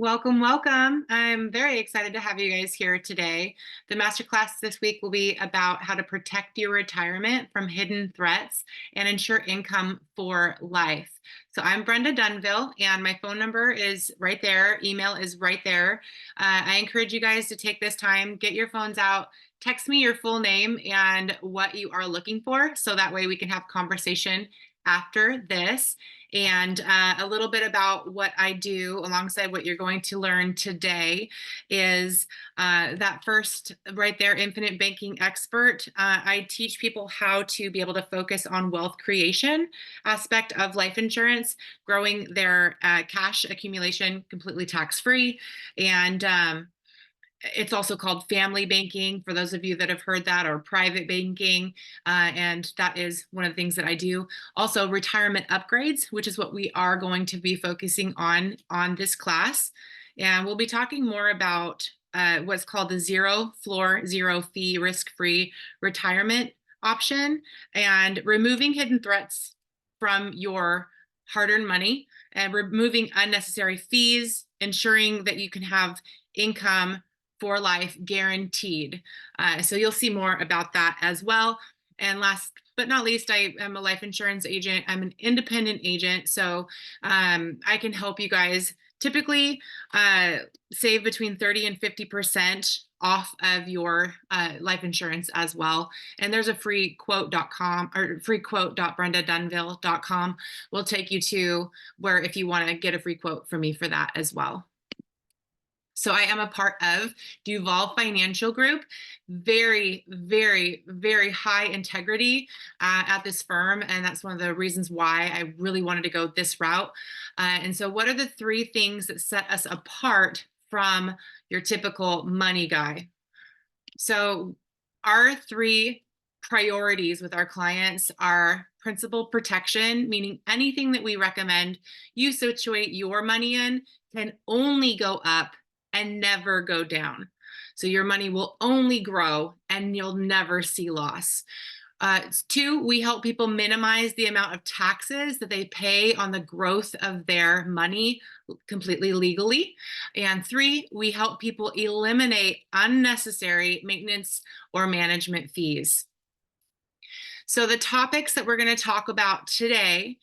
Welcome, welcome. I'm very excited to have you guys here today. The masterclass this week will be about how to protect your retirement from hidden threats and ensure income for life. So I'm Brenda Dunville, and my phone number is right there. Email is right there. I encourage you guys to take this time, get your phones out, text me your full name and what you are looking for, so that way we can have conversation after this. And a little bit about what I do alongside what you're going to learn today is that first right there, infinite banking expert. I teach people how to be able to focus on wealth creation aspect of life insurance, growing their cash accumulation completely tax-free. And it's also called family banking, for those of you that have heard that, or private banking. And that is one of the things that I do. Also, retirement upgrades, which is what we are going to be focusing on this class. And we'll be talking more about what's called the zero floor, zero fee, risk-free retirement option, and removing hidden threats from your hard-earned money, and removing unnecessary fees, ensuring that you can have income for life guaranteed. So you'll see more about that as well. And last but not least, I am a life insurance agent. I'm an independent agent, so I can help you guys typically save between 30 and 50% off of your life insurance as well. And there's a free quote.com or free quote.brendadunville.com will take you to where if you want to get a free quote from me for that as well. So I am a part of Duval Financial Group, very, very, very high integrity at this firm. And that's one of the reasons why I really wanted to go this route. And so what are the three things that set us apart from your typical money guy? So our three priorities with our clients are principal protection, meaning anything that we recommend you situate your money in can only go up and never go down. So your money will only grow and you'll never see loss. Two, we help people minimize the amount of taxes that they pay on the growth of their money completely legally. And three, we help people eliminate unnecessary maintenance or management fees. So the topics that we're going to talk about today,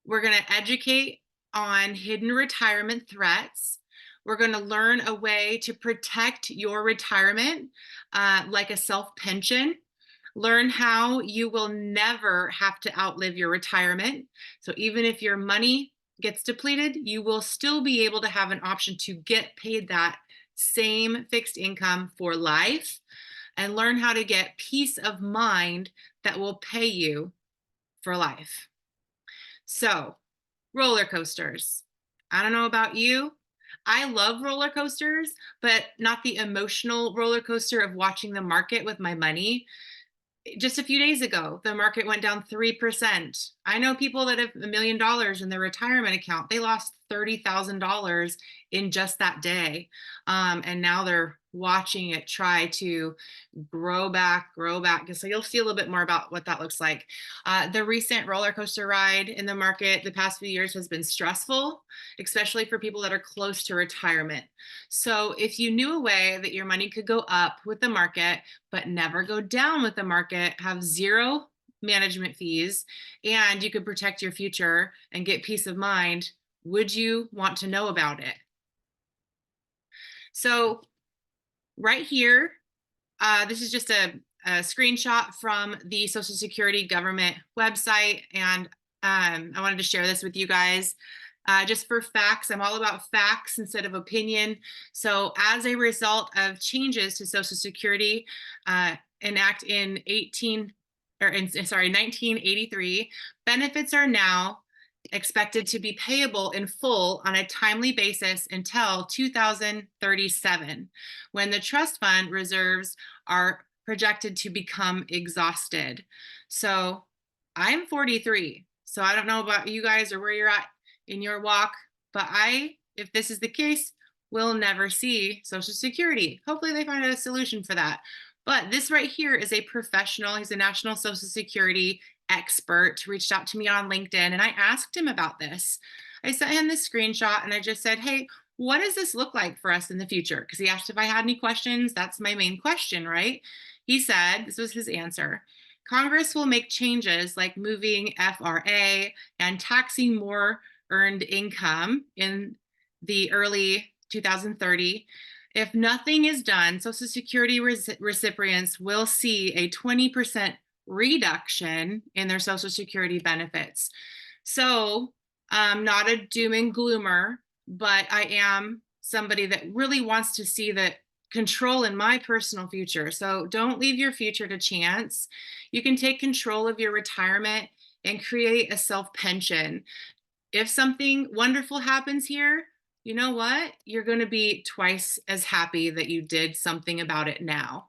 we're going to educate on hidden retirement threats. We're going to learn a way to protect your retirement, like a self-pension. Learn how you will never have to outlive your retirement. So even if your money gets depleted, you will still be able to have an option to get paid that same fixed income for life. And learn how to get peace of mind that will pay you for life. So, roller coasters. I don't know about you. I love roller coasters, but not the emotional roller coaster of watching the market with my money. Just a few days ago, the market went down 3%. I know people that have $1 million in their retirement account. They lost $30,000 in just that day. And now they're watching it try to grow back. So you'll see a little bit more about what that looks like. The recent roller coaster ride in the market the past few years has been stressful, especially for people that are close to retirement. So if you knew a way that your money could go up with the market, but never go down with the market, have zero management fees, and you could protect your future and get peace of mind, would you want to know about it? So right here, this is just a screenshot from the Social Security government website, and I wanted to share this with you guys. Just for facts, I'm all about facts instead of opinion. So as a result of changes to Social Security enact in 1983, benefits are now expected to be payable in full on a timely basis until 2037, when the trust fund reserves are projected to become exhausted. So I'm 43, so I don't know about you guys or where you're at in your walk, but if this is the case, will never see Social Security. Hopefully they find a solution for that. But this right here is a professional. He's a national Social Security expert, reached out to me on LinkedIn, and I asked him about this. I sent him this screenshot and I just said, hey, what does this look like for us in the future? Because he asked if I had any questions. That's my main question, right? He said, this was his answer: Congress will make changes like moving FRA and taxing more earned income in the early 2030. If nothing is done, Social Security recipients will see a 20% reduction in their Social Security benefits. So I'm not a doom and gloomer, but I am somebody that really wants to see the control in my personal future. So don't leave your future to chance. You can take control of your retirement and create a self pension. If something wonderful happens here, you know what? You're going to be twice as happy that you did something about it now.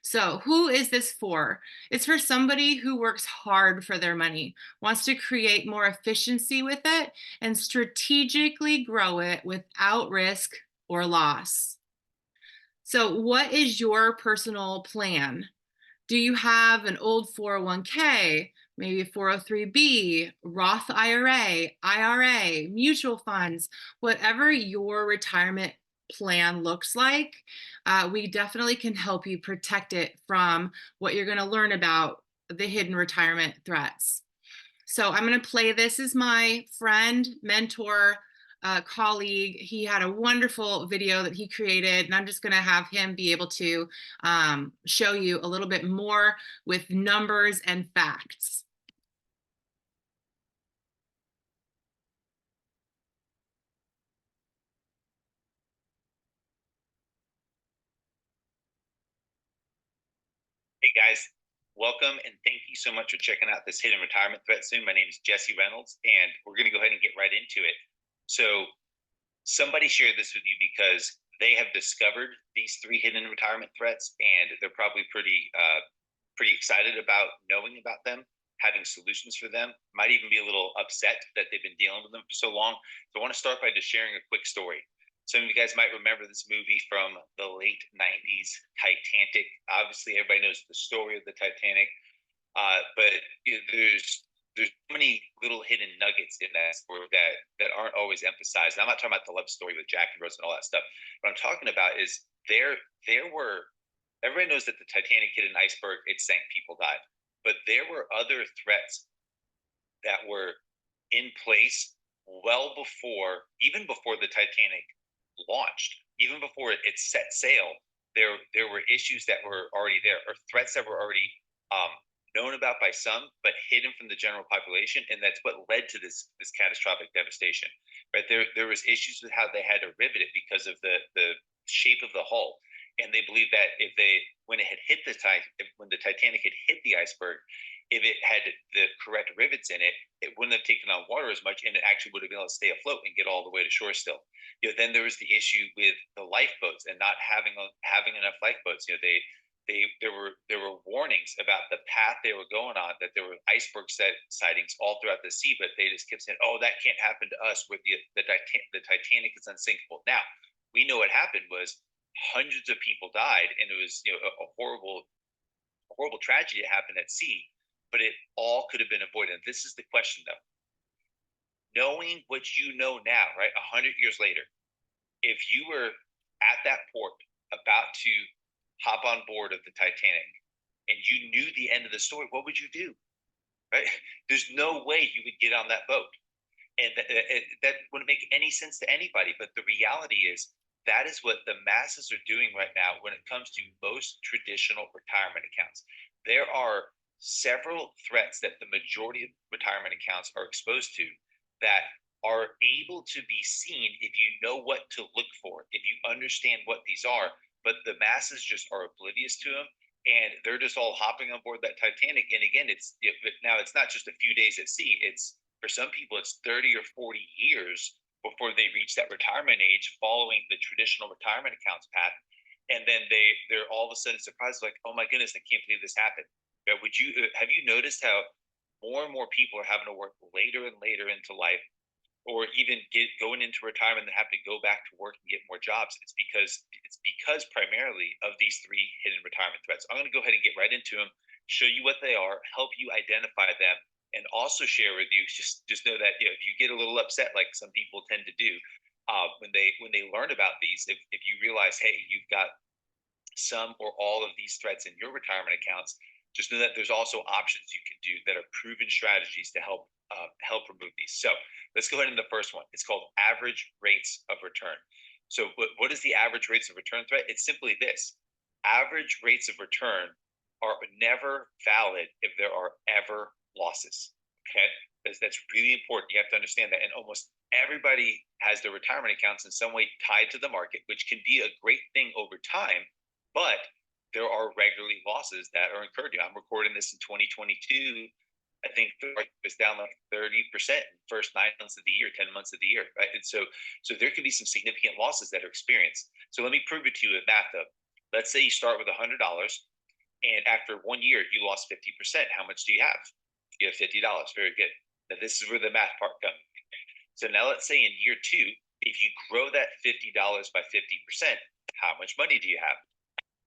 So, who is this for? It's for somebody who works hard for their money, wants to create more efficiency with it, and strategically grow it without risk or loss. So, what is your personal plan? Do you have an old 401k, maybe 403b, Roth IRA, mutual funds, whatever your retirement plan looks like? We definitely can help you protect it from what you're going to learn about the hidden retirement threats. So I'm going to play this. Is my friend, mentor, colleague. He had a wonderful video that he created, and I'm just going to have him be able to show you a little bit more with numbers and facts. Hey guys, welcome and thank you so much for checking out this hidden retirement threat soon. My name is Jesse Reynolds, and we're going to go ahead and get right into it. So, somebody shared this with you because they have discovered these three hidden retirement threats, and they're probably pretty excited about knowing about them, having solutions for them. Might even be a little upset that they've been dealing with them for so long. So, I want to start by just sharing a quick story. Some of you guys might remember this movie from the late 90s, Titanic. Obviously, everybody knows the story of the Titanic, but there's so many little hidden nuggets in that story that aren't always emphasized. And I'm not talking about the love story with Jack and Rose and all that stuff. What I'm talking about is there were everybody knows that the Titanic hit an iceberg, it sank, people died, but there were other threats that were in place well before, even before the Titanic launched, even before it set sail. There were issues that were already there, or threats that were already known about by some, but hidden from the general population, and that's what led to this catastrophic devastation. Right there was issues with how they had to rivet it because of the shape of the hull, and they believed that if they when it had hit when the Titanic had hit the iceberg, if it had the correct rivets in it, it wouldn't have taken on water as much, and it actually would have been able to stay afloat and get all the way to shore still. Then there was the issue with the lifeboats and not having enough lifeboats. There were warnings about the path they were going on, that there were iceberg sightings all throughout the sea, but they just kept saying, "Oh, that can't happen to us. Where the Titanic is unsinkable." Now we know what happened was hundreds of people died, and it was a horrible tragedy that happened at sea. But it all could have been avoided. And this is the question, though. Knowing what you know now, right, 100 years later, if you were at that port about to hop on board of the Titanic and you knew the end of the story, what would you do? Right? There's no way you would get on that boat. And that wouldn't make any sense to anybody. But the reality is that is what the masses are doing right now when it comes to most traditional retirement accounts. There are several threats that the majority of retirement accounts are exposed to that are able to be seen if you know what to look for, if you understand what these are, but the masses just are oblivious to them, and they're just all hopping on board that Titanic. And again, it's not just a few days at sea. It's for some people, it's 30 or 40 years before they reach that retirement age following the traditional retirement accounts path. And then they're all of a sudden surprised, like, oh my goodness, I can't believe this happened. Have you noticed how more and more people are having to work later and later into life, or even going into retirement and have to go back to work and get more jobs? It's because primarily of these three hidden retirement threats. I'm going to go ahead and get right into them, show you what they are, help you identify them, and also share with you. Just know that if you get a little upset, like some people tend to do, when they learn about these, if you realize, hey, you've got some or all of these threats in your retirement accounts, just know that there's also options you can do that are proven strategies to help remove these. So let's go ahead into the first one. It's called average rates of return. So what is the average rates of return threat? It's simply this: average rates of return are never valid if there are ever losses. Okay, that's really important. You have to understand that. And almost everybody has their retirement accounts in some way tied to the market, which can be a great thing over time, but there are regularly losses that are incurred. I'm recording this in 2022. I think the market was down like 30% in the first 9 months of the year, 10 months of the year, right? And so there could be some significant losses that are experienced. So let me prove it to you with math though. Let's say you start with $100 and after 1 year you lost 50%. How much do you have? You have $50. Very good. Now this is where the math part comes. So now let's say in year 2, if you grow that $50 by 50%, how much money do you have?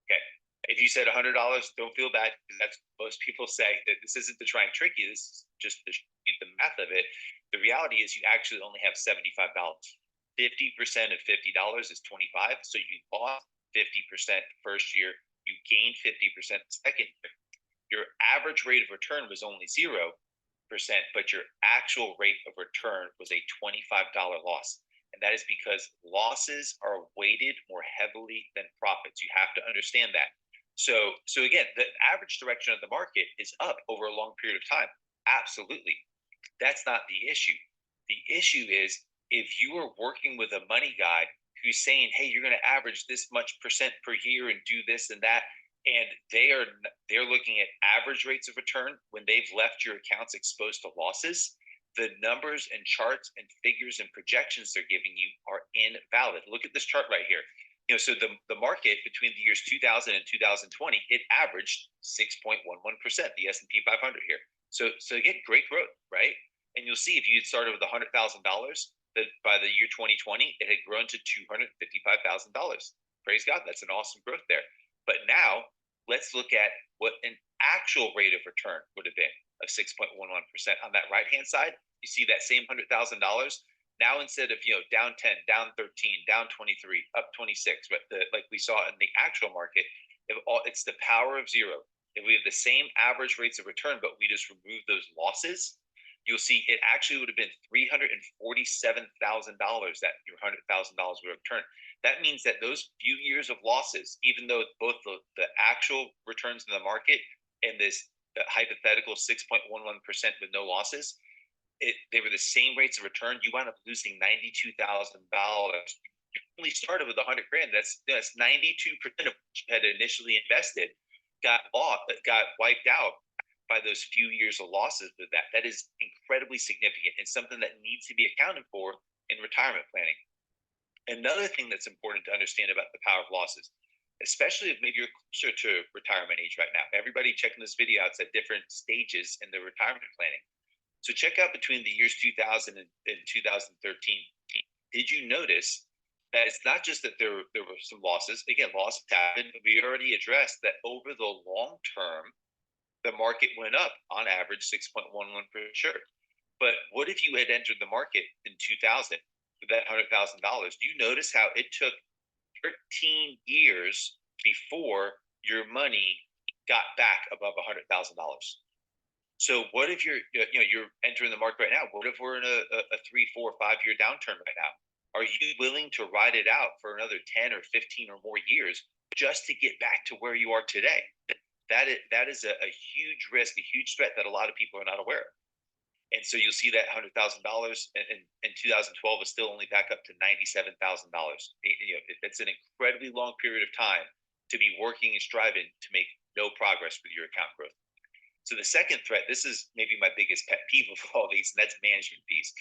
Okay. If you said $100, don't feel bad, because that's most people say that this isn't to try and trick you. This is just the math of it. The reality is you actually only have $75. 50% of $50 is 25. So you lost 50% the first year. You gained 50% the second year. Your average rate of return was only 0%, but your actual rate of return was a $25 loss. And that is because losses are weighted more heavily than profits. You have to understand that. So again, the average direction of the market is up over a long period of time. Absolutely. That's not the issue. The issue is if you are working with a money guy who's saying, hey, you're going to average this much percent per year and do this and that, and they're looking at average rates of return when they've left your accounts exposed to losses, the numbers and charts and figures and projections they're giving you are invalid. Look at this chart right here. So the market between the years 2000 and 2020, it averaged 6.11%, the S&P 500 here. So again, great growth, right? And you'll see if you had started with $100,000, that by the year 2020, it had grown to $255,000. Praise God, that's an awesome growth there. But now let's look at what an actual rate of return would have been of 6.11%. On that right-hand side, you see that same $100,000. Now, instead of down 10, down 13, down 23, up 26, but like we saw in the actual market, it's the power of 0. If we have the same average rates of return, but we just remove those losses, you'll see it actually would have been $347,000 that your $100,000 would have returned. That means that those few years of losses, even though both the actual returns in the market and this hypothetical 6.11% with no losses, they were the same rates of return. You wound up losing $92,000. You only started with 100 grand. That's 92% of what you had initially invested got wiped out by those few years of losses with that. That is incredibly significant and something that needs to be accounted for in retirement planning. Another thing that's important to understand about the power of losses, especially if maybe you're closer to retirement age right now. Everybody checking this video out is at different stages in their retirement planning. So check out between the years 2000 and 2013. Did you notice that it's not just that there were some losses? Again, losses happened, but we already addressed that over the long term, the market went up on average 6.11%. But what if you had entered the market in 2000 with that $100,000? Do you notice how it took 13 years before your money got back above $100,000? So what if you're entering the market right now? What if we're in a 3, 4, 5 year downturn right now? Are you willing to ride it out for another 10 or 15 or more years just to get back to where you are today? That is a huge risk, a huge threat that a lot of people are not aware of. And so you'll see that $100,000 in 2012 is still only back up to $97,000. It's an incredibly long period of time to be working and striving to make no progress with your account growth. So the second threat, this is maybe my biggest pet peeve of all these, and that's management fees.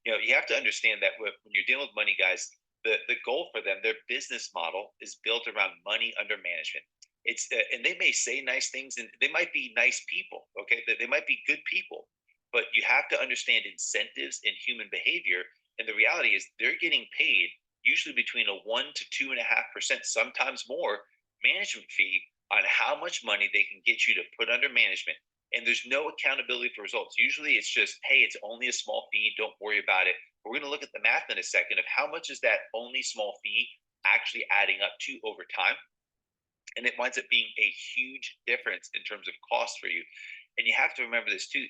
You have to understand that when you're dealing with money guys, the goal for them, their business model is built around money under management. And they may say nice things, and they might be nice people, okay? They might be good people, but you have to understand incentives in human behavior. And the reality is they're getting paid usually between a 1 to 2.5%, sometimes more, management fee on how much money they can get you to put under management. and there's no accountability for results. Usually it's just, hey, it's only a small fee, don't worry about it. We're going to look at the math in a second of how much is that only small fee actually adding up to over time. And it winds up being a huge difference in terms of cost for you. And you have to remember this too,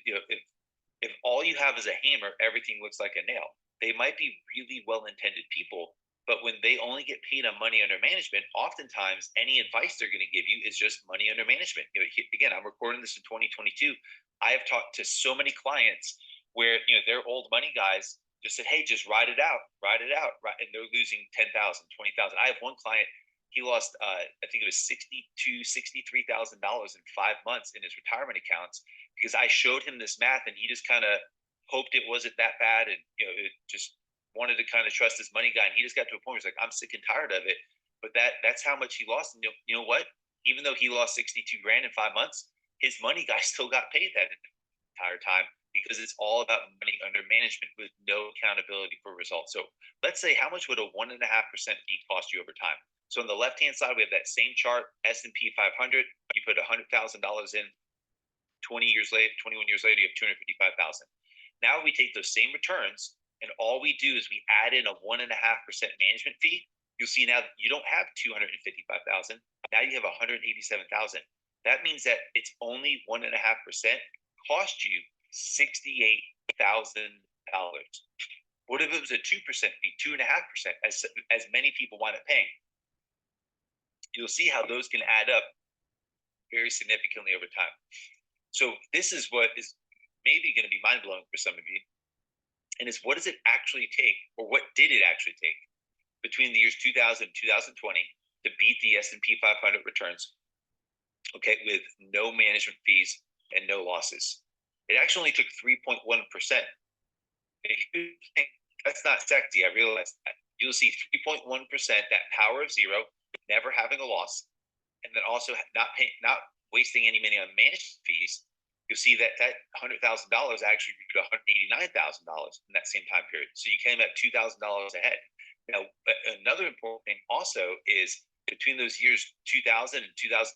if all you have is a hammer, everything looks like a nail. They might be really well-intended people, but when they only get paid on money under management, oftentimes any advice they're going to give you is just money under management. Again, I'm recording this in 2022. I have talked to so many clients where they're old money guys just said, hey, just ride it out, right? And they're losing 10,000, 20,000. I have one client, he lost I think it was $63,000 in 5 months in his retirement accounts because I showed him this math and he just kind of hoped it wasn't that bad, and it just wanted to kind of trust his money guy, and he just got to a point where he's like, I'm sick and tired of it. But that's how much he lost. And you know what? Even though he lost 62 grand in 5 months, his money guy still got paid that entire time because it's all about money under management with no accountability for results. So let's say, how much would a 1.5% fee cost you over time? So on the left-hand side, we have that same chart, S&P 500. You put $100,000 in. 21 years later, you have 255,000. Now we take those same returns, and all we do is we add in a 1.5% management fee. You'll see now that you don't have 255,000. Now you have 187,000. That means that it's only 1.5% cost you $68,000. What if it was a 2% fee, 2.5%, as many people wind up paying? You'll see how those can add up very significantly over time. So this is what is maybe going to be mind-blowing for some of you, and it's what does it actually take, or what did it actually take between the years 2000 and 2020 to beat the S&P 500 returns, okay, with no management fees and no losses? It actually only took 3.1%. If you think that's not sexy, I realize that. You'll see 3.1%, that power of zero, never having a loss, and then also not wasting any money on management fees. You'll see that $100,000 actually grew to $189,000 in that same time period. So you came at $2,000 ahead. Now, another important thing also is between those years 2000 and 2013,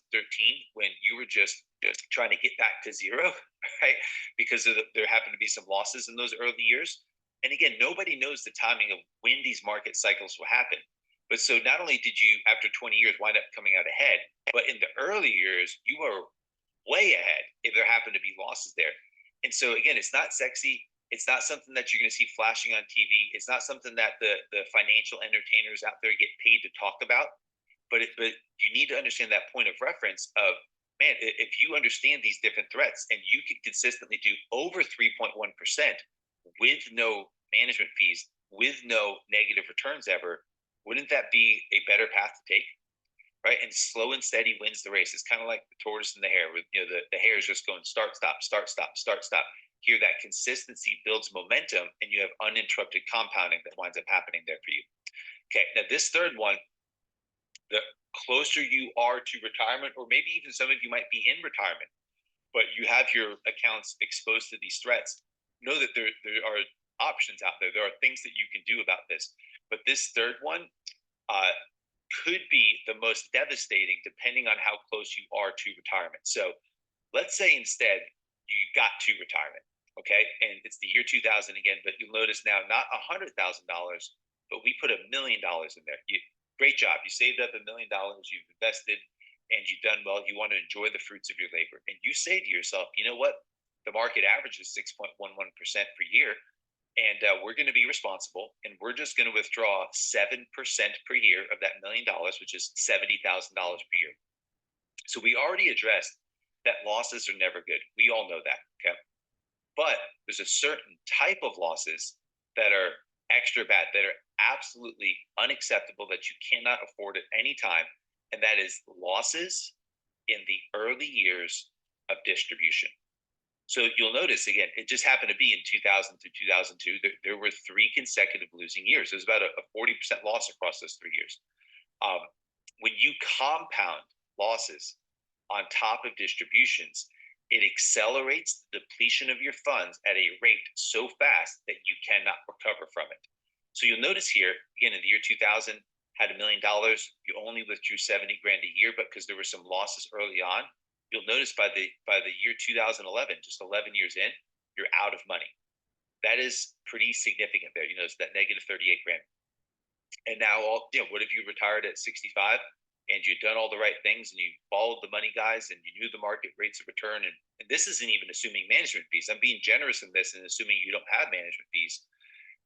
when you were just trying to get back to zero, right? Because there happened to be some losses in those early years. And again, nobody knows the timing of when these market cycles will happen. But so not only did you, after 20 years, wind up coming out ahead, but in the early years, you were way ahead if there happened to be losses there. And so again, it's not sexy. It's not something that you're going to see flashing on TV. It's not something that the financial entertainers out there get paid to talk about. But you need to understand that point of reference of, man, if you understand these different threats and you can consistently do over 3.1% with no management fees, with no negative returns ever, wouldn't that be a better path to take? Right? And slow and steady wins the race. It's kind of like the tortoise and the hare. With the hare is just going start, stop, start, stop, start, stop. Here, that consistency builds momentum, and you have uninterrupted compounding that winds up happening there for you. Okay, now this third one, the closer you are to retirement, or maybe even some of you might be in retirement, but you have your accounts exposed to these threats, know that there are options out there. There are things that you can do about this. But this third one could be the most devastating depending on how close you are to retirement. So let's say instead you got to retirement, okay? And it's the year 2000 again, but you'll notice now not $100,000, but we put $1 million in there. Great job. You saved up $1 million, you've invested, and you've done well. You want to enjoy the fruits of your labor. And you say to yourself, you know what? The market average is 6.11% per year. And we're going to be responsible, and we're just going to withdraw 7% per year of that $1 million, which is $70,000 per year. So we already addressed that losses are never good. We all know that, okay? But there's a certain type of losses that are extra bad, that are absolutely unacceptable, that you cannot afford at any time, and that is losses in the early years of distribution. So you'll notice, again, it just happened to be in 2000 through 2002, there were 3 consecutive losing years. There's about a 40% loss across those 3 years. When you compound losses on top of distributions, it accelerates the depletion of your funds at a rate so fast that you cannot recover from it. So you'll notice here, again, in the year 2000, had $1 million, you only withdrew 70 grand a year, but because there were some losses early on, you'll notice by the year 2011, just 11 years in, you're out of money. That is pretty significant there. It's that negative 38 grand. And now, what if you retired at 65 and you'd done all the right things and you followed the money guys and you knew the market rates of return? And this isn't even assuming management fees. I'm being generous in this and assuming you don't have management fees.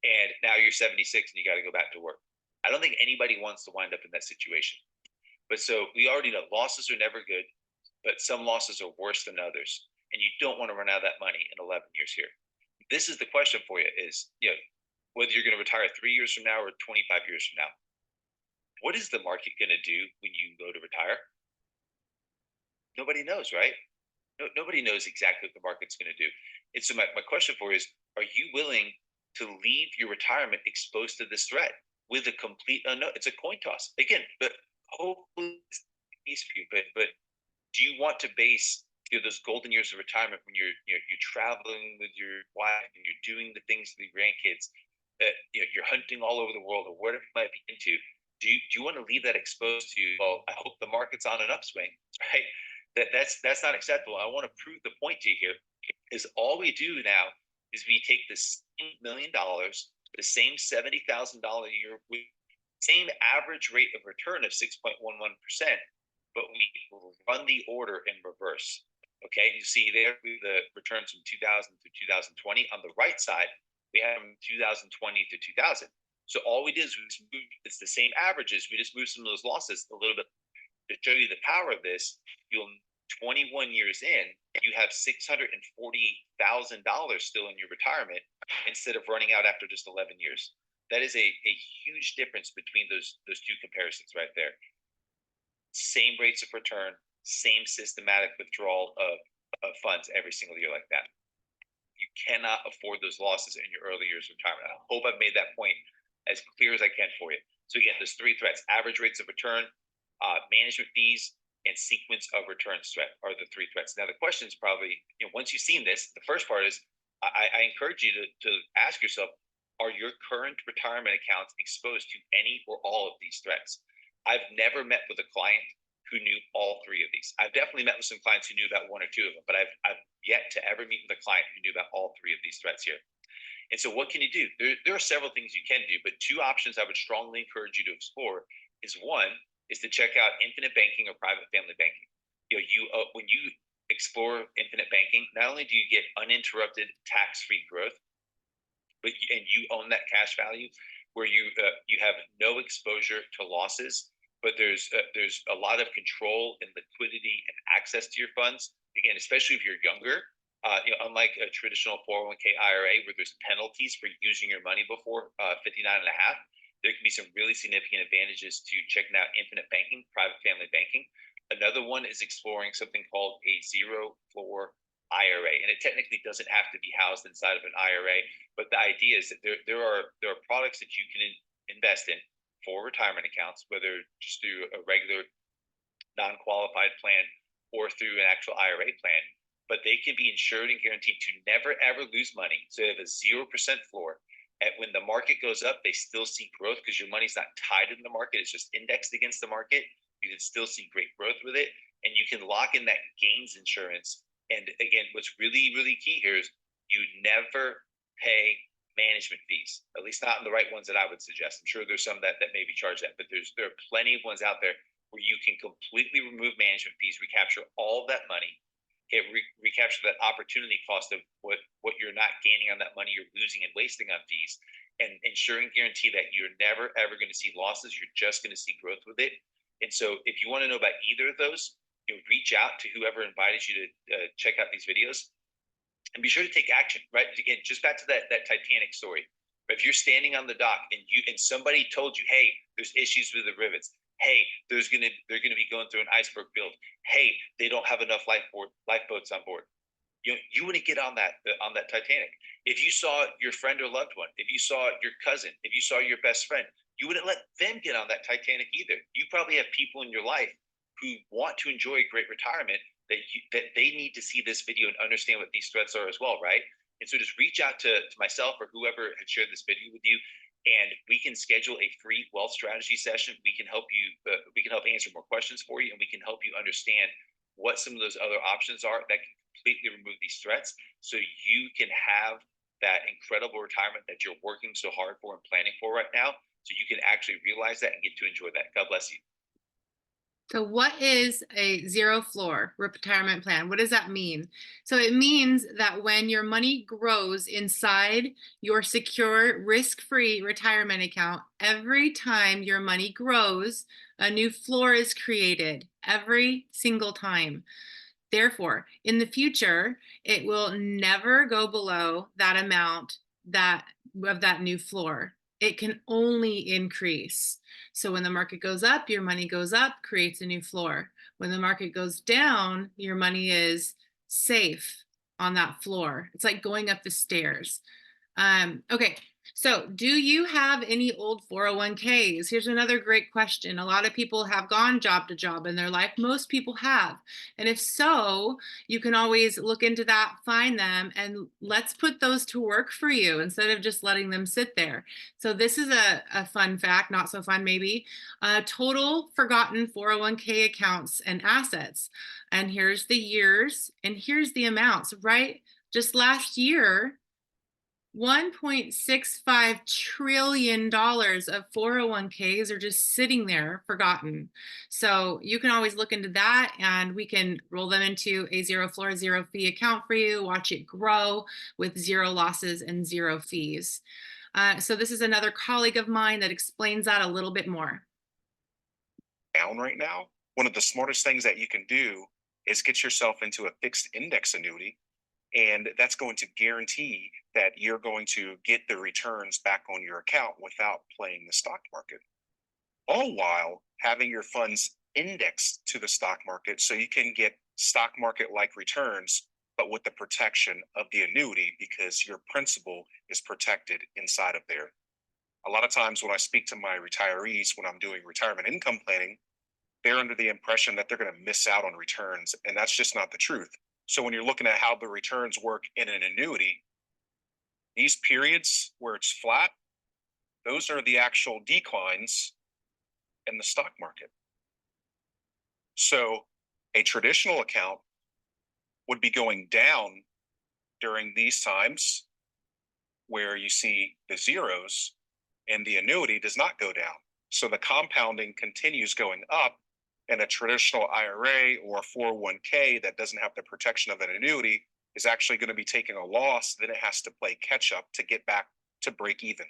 And now you're 76 and you got to go back to work. I don't think anybody wants to wind up in that situation. But so we already know losses are never good, but some losses are worse than others. And you don't want to run out of that money in 11 years here. This is the question for you is, whether you're going to retire 3 years from now or 25 years from now, what is the market going to do when you go to retire? Nobody knows, right? Nobody knows exactly what the market's going to do. And so my question for you is, are you willing to leave your retirement exposed to this threat with a complete unknown? It's a coin toss. Again, but hopefully it's easy for you. But do you want to base those golden years of retirement when you're traveling with your wife and you're doing the things with your grandkids, that you're hunting all over the world or whatever you might be into? Do you want to leave that exposed to? Well, I hope the market's on an upswing, right? That's not acceptable. I want to prove the point to you here is all we do now is we take the same $1 million, the same $70,000 a year, same average rate of return of 6.11%, but we run the order in reverse. Okay, you see there the returns from 2000 to 2020. On the right side, we have from 2020 to 2000. So all we did is we just moved, it's the same averages. We just moved some of those losses a little bit to show you the power of this. You'll 21 years in, you have $640,000 still in your retirement instead of running out after just 11 years. That is a huge difference between those two comparisons right there. Same rates of return, same systematic withdrawal of funds every single year like that. You cannot afford those losses in your early years of retirement. I hope I've made that point as clear as I can for you. So again, there's three threats: average rates of return, management fees, and sequence of returns threat are the three threats. Now the question is probably, once you've seen this, the first part is I encourage you to ask yourself, are your current retirement accounts exposed to any or all of these threats? I've never met with a client who knew all three of these. I've definitely met with some clients who knew about one or two of them, but I've yet to ever meet with a client who knew about all three of these threats here. And so what can you do? There are several things you can do, but two options I would strongly encourage you to explore is one is to check out infinite banking or private family banking. When you explore infinite banking, not only do you get uninterrupted tax-free growth, but you own that cash value where you have no exposure to losses, but there's a lot of control and liquidity and access to your funds. Again, especially if you're younger, unlike a traditional 401k IRA where there's penalties for using your money before 59 and a half, there can be some really significant advantages to checking out infinite banking, private family banking. Another one is exploring something called a zero floor IRA, and it technically doesn't have to be housed inside of an IRA, but the idea is that there are products that you can invest in for retirement accounts, whether just through a regular non-qualified plan or through an actual IRA plan, but they can be insured and guaranteed to never ever lose money. So they have a 0% floor. And when the market goes up, they still see growth because your money's not tied in the market. It's just indexed against the market. You can still see great growth with it. And you can lock in that gains insurance. And again, what's really, really key here is you never pay management fees, at least not in the right ones that I would suggest. I'm sure there's some that maybe charge that, but there are plenty of ones out there where you can completely remove management fees, recapture all that money, recapture that opportunity cost of what you're not gaining on that money you're losing and wasting on fees, and ensuring guarantee that you're never ever going to see losses. You're just going to see growth with it. And so if you want to know about either of those, reach out to whoever invited you to check out these videos, and be sure to take action. Right, again, just back to that Titanic story. If you're standing on the dock and somebody told you, hey, there's issues with the rivets, hey, they're going to be going through an iceberg build, hey, they don't have enough lifeboats on board, you wouldn't get on that Titanic. If you saw your friend or loved one, if you saw your cousin, if you saw your best friend, you wouldn't let them get on that Titanic either. You probably have people in your life who want to enjoy a great retirement that they need to see this video and understand what these threats are as well, right? And so just reach out to myself or whoever had shared this video with you, and we can schedule a free wealth strategy session. We can help you. We can help answer more questions for you, and we can help you understand what some of those other options are that can completely remove these threats so you can have that incredible retirement that you're working so hard for and planning for right now, so you can actually realize that and get to enjoy that. God bless you. So what is a zero floor retirement plan? What does that mean? So it means that when your money grows inside your secure, risk-free retirement account, every time your money grows, a new floor is created every single time. Therefore, in the future, it will never go below that amount that of that new floor. It can only increase. So when the market goes up, your money goes up, creates a new floor. When the market goes down, your money is safe on that floor. It's like going up the stairs. Okay, so do you have any old 401ks? Here's another great question. A lot of people have gone job to job in their life. Most people have. And if so, you can always look into that, find them, and let's put those to work for you instead of just letting them sit there. So this is a fun fact, not so fun maybe. Total forgotten 401k accounts and assets. And here's the years and here's the amounts, right? Just last year, $1.65 trillion of 401ks are just sitting there forgotten. So you can always look into that and we can roll them into a zero floor, zero fee account for you, watch it grow with zero losses and zero fees. So this is another colleague of mine that explains that a little bit more. Down right now, one of the smartest things that you can do is get yourself into a fixed index annuity. And that's going to guarantee that you're going to get the returns back on your account without playing the stock market, all while having your funds indexed to the stock market so you can get stock market like returns, but with the protection of the annuity because your principal is protected inside of there. A lot of times when I speak to my retirees, when I'm doing retirement income planning, they're under the impression that they're going to miss out on returns. And that's just not the truth. So when you're looking at how the returns work in an annuity, these periods where it's flat, those are the actual declines in the stock market. So a traditional account would be going down during these times where you see the zeros, and the annuity does not go down. So the compounding continues going up, and a traditional IRA or a 401k that doesn't have the protection of an annuity is actually going to be taking a loss. Then it has to play catch up to get back to break even.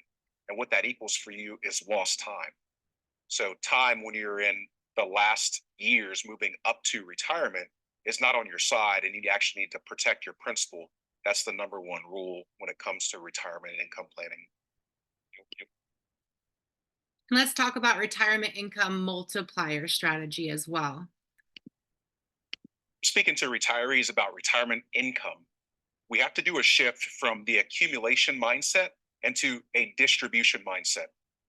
And what that equals for you is lost time. So time when you're in the last years moving up to retirement is not on your side, and you actually need to protect your principal. That's the number one rule when it comes to retirement and income planning. Let's talk about retirement income multiplier strategy as well. Speaking to retirees about retirement income, we have to do a shift from the accumulation mindset into a distribution mindset.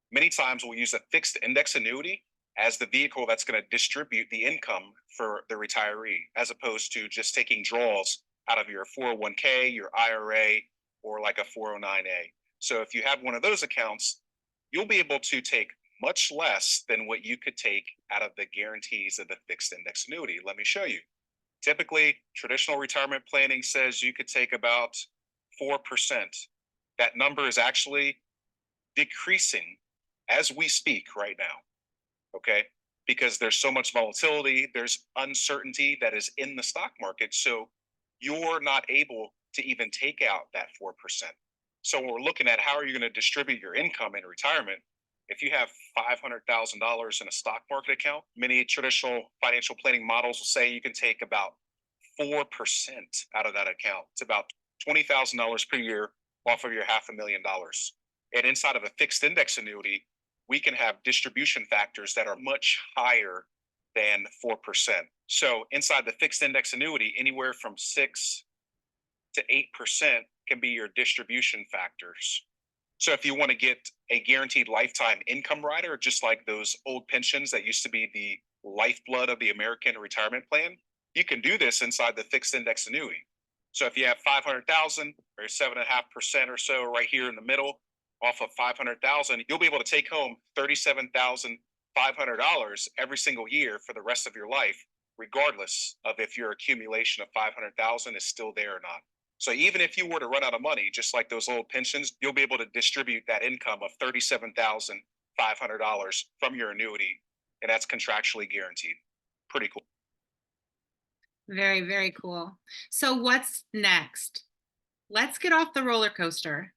Many times we'll use a fixed index annuity as the vehicle that's going to distribute the income for the retiree, as opposed to just taking draws out of your 401k, your IRA, or like a 409A. So if you have one of those accounts, you'll be able to take much less than what you could take out of the guarantees of the fixed index annuity. Let me show you. Typically, traditional retirement planning says you could take about 4%. That number is actually decreasing as we speak right now, okay? Because there's so much volatility, there's uncertainty that is in the stock market. So you're not able to even take out that 4%. So when we're looking at how are you going to distribute your income in retirement, if you have $500,000 in a stock market account, many traditional financial planning models will say you can take about 4% out of that account. It's about $20,000 per year off of your $500,000. And inside of a fixed index annuity, we can have distribution factors that are much higher than 4%. So inside the fixed index annuity, anywhere from 6 to 8% can be your distribution factors. So if you want to get a guaranteed lifetime income rider, just like those old pensions that used to be the lifeblood of the American retirement plan, you can do this inside the fixed index annuity. So if you have 500,000 or 7.5% or so right here in the middle off of 500,000, you'll be able to take home $37,500 every single year for the rest of your life. regardless of if your accumulation of 500,000 is still there or not. So even if you were to run out of money, just like those old pensions, you'll be able to distribute that income of $37,500 from your annuity, and that's contractually guaranteed. Pretty cool. Very, very cool. So what's next? Let's get off the roller coaster.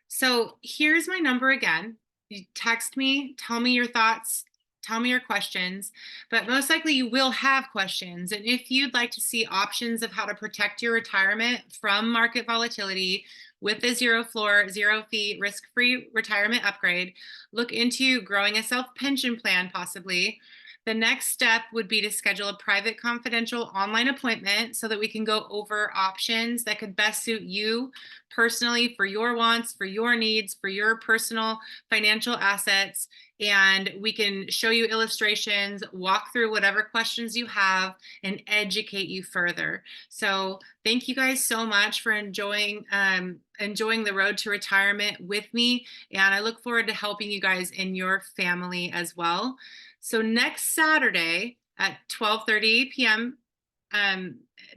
So here's my number again. You text me, tell me your thoughts, tell me your questions, but most likely you will have questions. And if you'd like to see options of how to protect your retirement from market volatility with a zero floor, zero fee, risk-free retirement upgrade, look into growing a self pension plan possibly. The next step would be to schedule a private confidential online appointment so that we can go over options that could best suit you personally for your wants, for your needs, for your personal financial assets. And we can show you illustrations, walk through whatever questions you have, and educate you further. So thank you guys so much for enjoying the road to retirement with me. And I look forward to helping you guys in your family as well. So next Saturday at 12:30 p.m.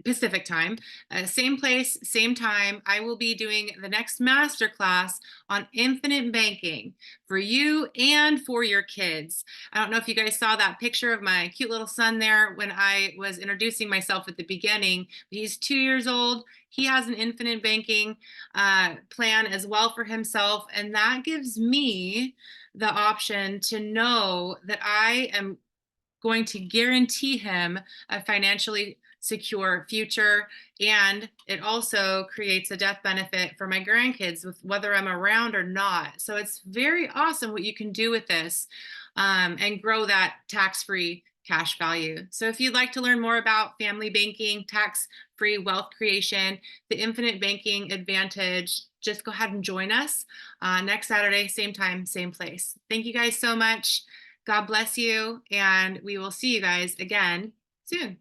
Pacific time, same place, same time, I will be doing the next masterclass on infinite banking for you and for your kids. I don't know if you guys saw that picture of my cute little son there when I was introducing myself at the beginning. He's 2 years old. He has an infinite banking plan as well for himself, and that gives me the option to know that I am going to guarantee him a financially secure future. And it also creates a death benefit for my grandkids with whether I'm around or not. So it's very awesome what you can do with this and grow that tax-free cash value. So if you'd like to learn more about family banking, tax-free wealth creation, the infinite banking advantage, just go ahead and join us next Saturday, same time, same place. Thank you guys so much. God bless you, and we will see you guys again soon.